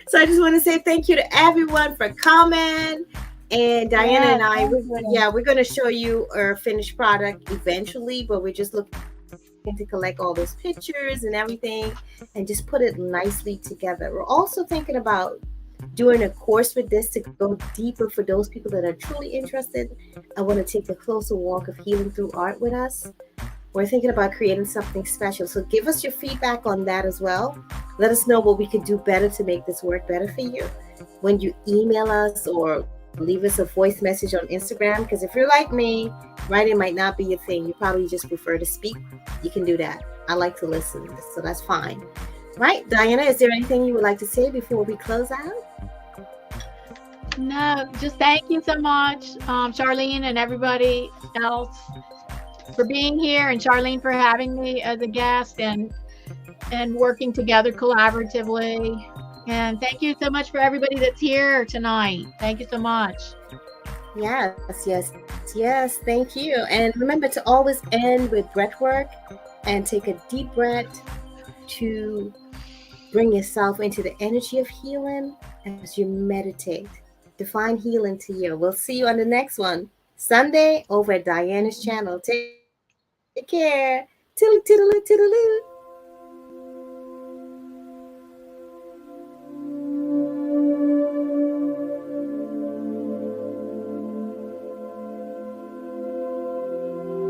So I just want to say thank you to everyone for coming. And Diana and I, we're going to show you our finished product eventually, but we're just looking to collect all those pictures and everything and just put it nicely together. We're also thinking about doing a course with this to go deeper for those people that are truly interested and want to take a closer walk of healing through art with us. We're thinking about creating something special. So give us your feedback on that as well. Let us know what we could do better to make this work better for you. When you email us or leave us a voice message on Instagram, because if you're like me, writing might not be your thing. You probably just prefer to speak. You can do that. I like to listen, so that's fine. Right, Diana, is there anything you would like to say before we close out? No, just thank you so much, Charlene and everybody else for being here, and Charlene for having me as a guest and working together collaboratively. And thank you so much for everybody that's here tonight. Thank you so much. Yes. Thank you. And remember to always end with breath work and take a deep breath to bring yourself into the energy of healing as you meditate. Define healing to you. We'll see you on the next one, Sunday over at Diana's channel. Take care. Toodaloo, toodaloo, toodaloo.